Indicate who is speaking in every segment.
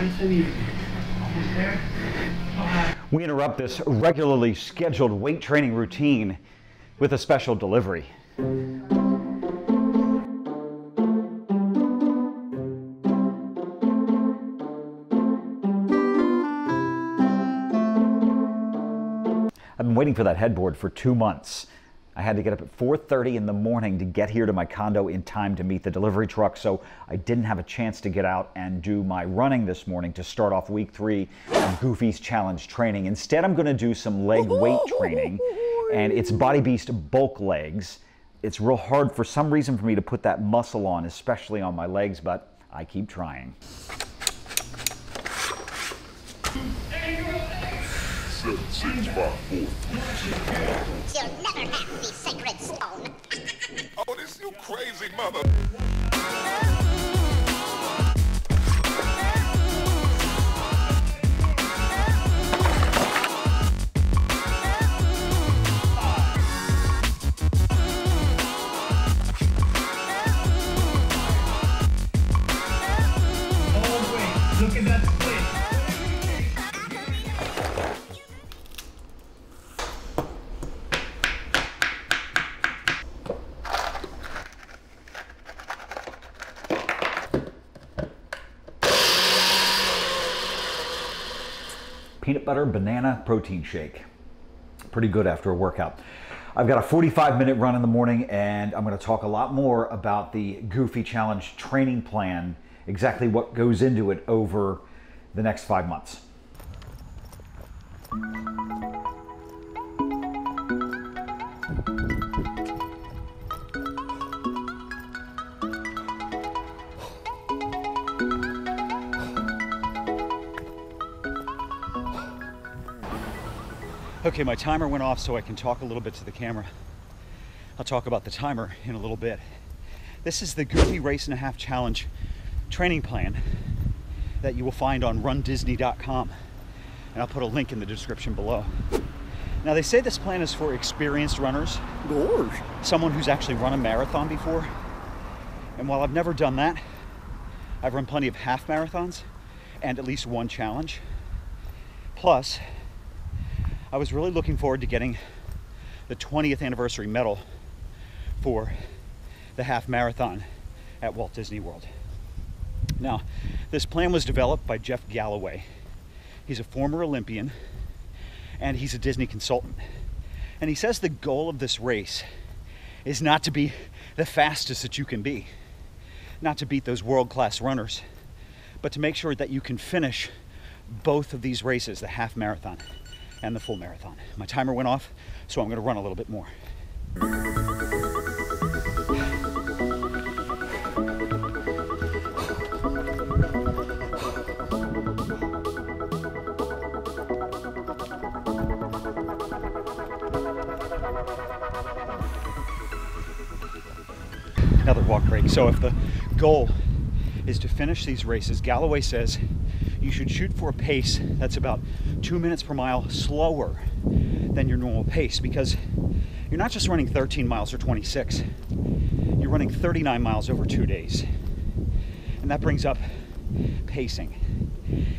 Speaker 1: Nice and easy. Almost there.
Speaker 2: We interrupt this regularly scheduled weight training routine with a special delivery. I've been waiting for that headboard for 2 months. I had to get up at 4:30 in the morning to get here to my condo in time to meet the delivery truck, so I didn't have a chance to get out and do my running this morning to start off week 3 of Goofy's Challenge training. Instead, I'm going to do some leg weight training, and it's Body Beast bulk legs. It's real hard for some reason for me to put that muscle on, especially on my legs, but I keep trying.
Speaker 3: 7, 6, 5, 4.
Speaker 4: You'll never have the sacred stone.
Speaker 3: Oh, this you crazy mother.
Speaker 1: Oh, wait. Look at that split.
Speaker 2: Peanut butter banana protein shake. Pretty good after a workout. I've got a 45-minute run in the morning, and I'm going to talk a lot more about the Goofy Challenge training plan, exactly what goes into it over the next 5 months. Okay, my timer went off so I can talk a little bit to the camera. I'll talk about the timer in a little bit. This is the Goofy Race and a Half Challenge training plan that you will find on rundisney.com, and I'll put a link in the description below. Now, they say this plan is for experienced runners, someone who's actually run a marathon before. And while I've never done that, I've run plenty of half marathons and at least one challenge. Plus, I was really looking forward to getting the 20th anniversary medal for the half marathon at Walt Disney World. Now, this plan was developed by Jeff Galloway. He's a former Olympian, and he's a Disney consultant. And he says the goal of this race is not to be the fastest that you can be, not to beat those world-class runners, but to make sure that you can finish both of these races, the half marathon and the full marathon. My timer went off, so I'm going to run a little bit more. Another walk break. So if the goal is to finish these races, Galloway says you should shoot for a pace that's about 2 minutes per mile slower than your normal pace, because you're not just running 13 miles or 26, you're running 39 miles over 2 days. And that brings up pacing.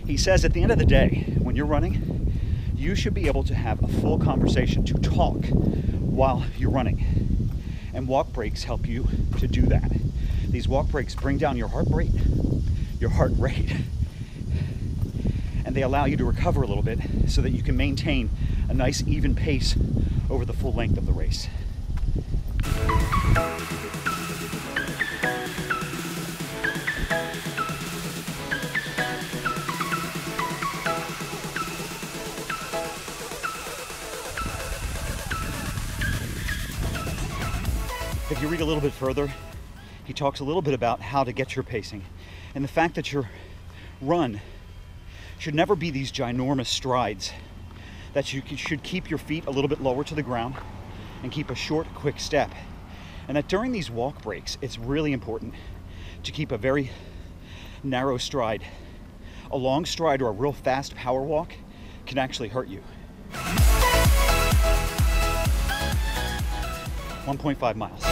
Speaker 2: He says at the end of the day, when you're running, you should be able to have a full conversation, to talk while you're running. And walk breaks help you to do that. These walk breaks bring down your heart rate, and they allow you to recover a little bit so that you can maintain a nice even pace over the full length of the race. If you read a little bit further, he talks a little bit about how to get your pacing, and the fact that your run should never be these ginormous strides, that you should keep your feet a little bit lower to the ground and keep a short, quick step. And that during these walk breaks, it's really important to keep a very narrow stride. A long stride or a real fast power walk can actually hurt you. 1.5 miles.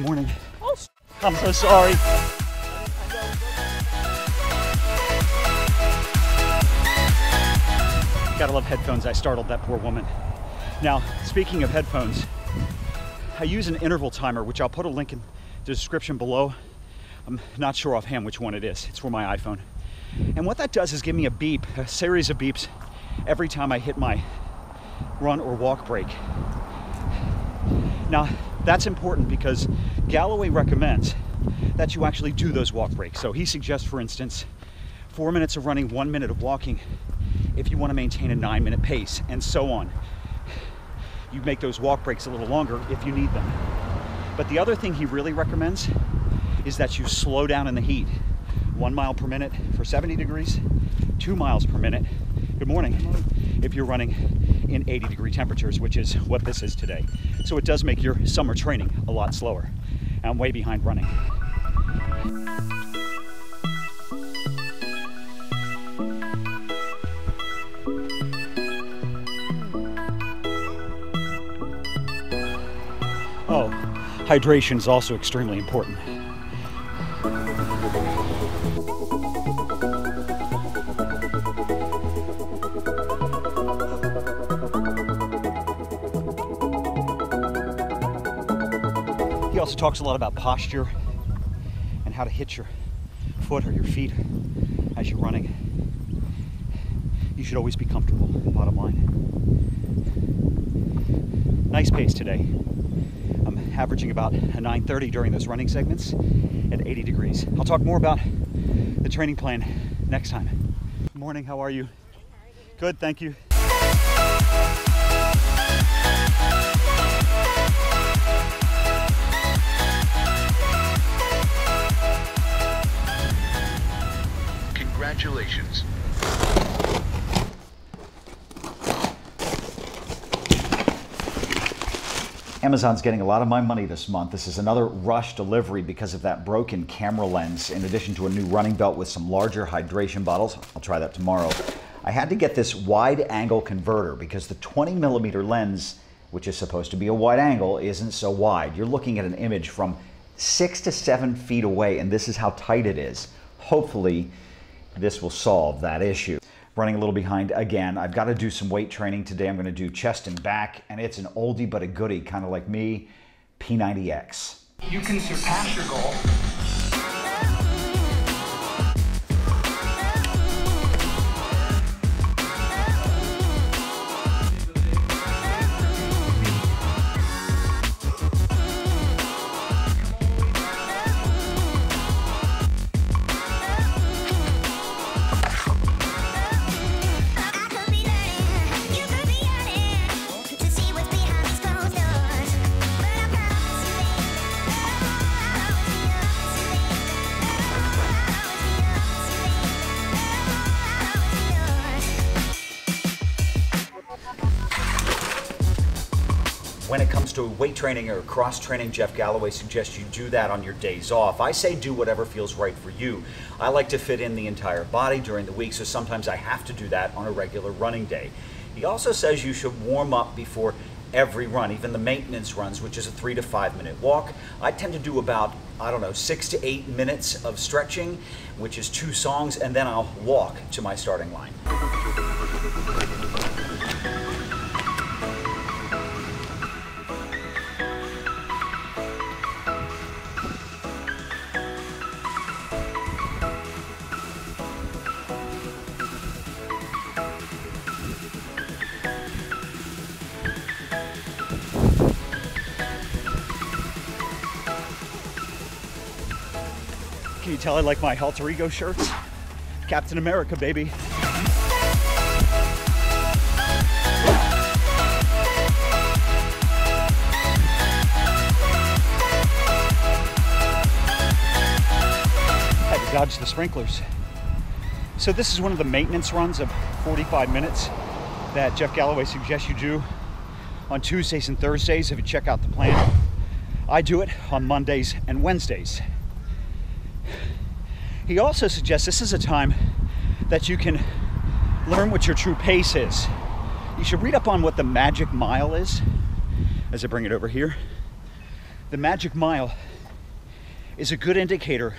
Speaker 2: Good morning. Oh, I'm so sorry. Gotta love headphones. I startled that poor woman. Now, speaking of headphones, I use an interval timer, which I'll put a link in the description below. I'm not sure offhand which one it is. It's for my iPhone. And what that does is give me a beep, a series of beeps, every time I hit my run or walk break. Now, that's important because Galloway recommends that you actually do those walk breaks. So he suggests, for instance, 4 minutes of running, 1 minute of walking, if you want to maintain a 9-minute pace, and so on. You make those walk breaks a little longer if you need them. But the other thing he really recommends is that you slow down in the heat. 1 mile per minute for 70 degrees, 2 miles per minute. Good morning. If you're running in 80-degree temperatures, which is what this is today. So it does make your summer training a lot slower. I'm way behind running. Oh, hydration is also extremely important. He also talks a lot about posture and how to hit your foot or your feet as you're running. You should always be comfortable, bottom line. Nice pace today. I'm averaging about a 9:30 during those running segments at 80 degrees. I'll talk more about the training plan next time. Good morning, how are you? Good, thank you.
Speaker 3: Congratulations.
Speaker 5: Amazon's getting a lot of my money this month. This is another rush delivery because of that broken camera lens, in addition to a new running belt with some larger hydration bottles. I'll try that tomorrow. I had to get this wide angle converter because the 20mm lens, which is supposed to be a wide angle, isn't so wide. You're looking at an image from 6 to 7 feet away, and this is how tight it is. Hopefully, this will solve that issue. Running a little behind again. I've got to do some weight training today. I'm going to do chest and back, and it's an oldie but a goodie, kind of like me, P90X.
Speaker 1: You can surpass your goal.
Speaker 2: When it comes to weight training or cross training, Jeff Galloway suggests you do that on your days off. I say do whatever feels right for you. I like to fit in the entire body during the week, so sometimes I have to do that on a regular running day. He also says you should warm up before every run, even the maintenance runs, which is a 3 to 5 minute walk. I tend to do about, 6 to 8 minutes of stretching, which is 2 songs, and then I'll walk to my starting line. Can you tell I like my alter ego shirts? Captain America, baby. Had to dodge the sprinklers. So this is one of the maintenance runs of 45 minutes that Jeff Galloway suggests you do on Tuesdays and Thursdays if you check out the plan. I do it on Mondays and Wednesdays. He also suggests this is a time that you can learn what your true pace is. You should read up on what the magic mile is. As I bring it over here, the magic mile is a good indicator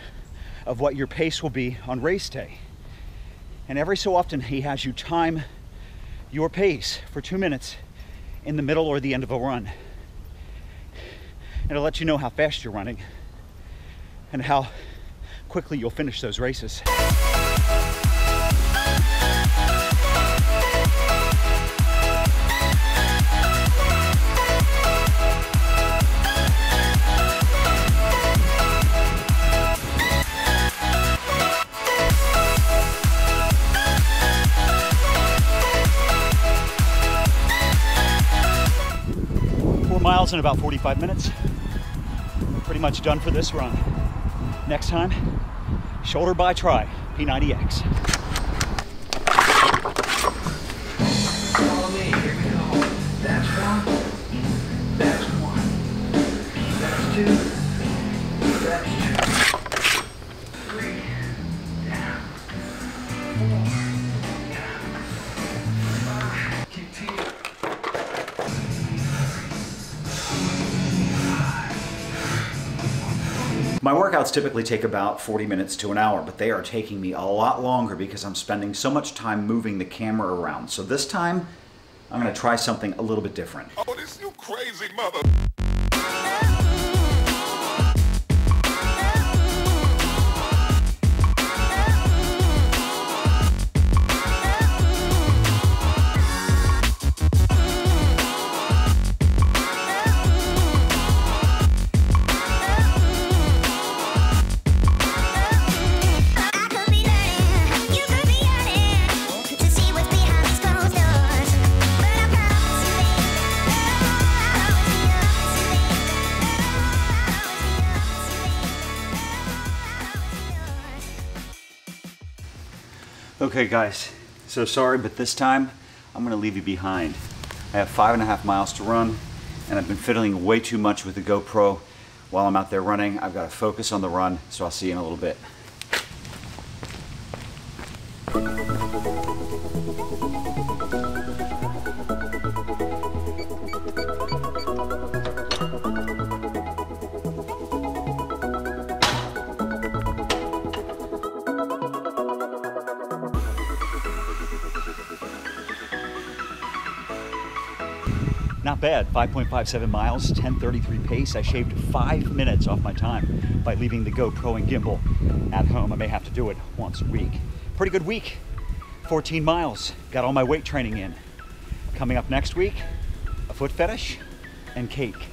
Speaker 2: of what your pace will be on race day. And every so often he has you time your pace for 2 minutes in the middle or the end of a run. And it'll let you know how fast you're running and how quickly you'll finish those races. 4 miles in about 45 minutes. Pretty much done for this run. Next time, shoulder by tri, P90X.
Speaker 1: Follow me, here we go. That's one. That's one. That's two. That's two. 3. Down. 4. Down. 5. Continue.
Speaker 5: My workouts typically take about 40 minutes to an hour, but they are taking me a lot longer because I'm spending so much time moving the camera around. So this time, I'm going to try something a little bit different.
Speaker 3: Oh, this you crazy mother.
Speaker 2: Okay guys, so sorry, but this time I'm gonna leave you behind. I have 5.5 miles to run, and I've been fiddling way too much with the GoPro while I'm out there running. I've got to focus on the run, so I'll see you in a little bit. Not bad, 5.57 miles, 10:33 pace. I shaved 5 minutes off my time by leaving the GoPro and gimbal at home. I may have to do it once a week. Pretty good week, 14 miles. Got all my weight training in. Coming up next week, a foot fetish and cake.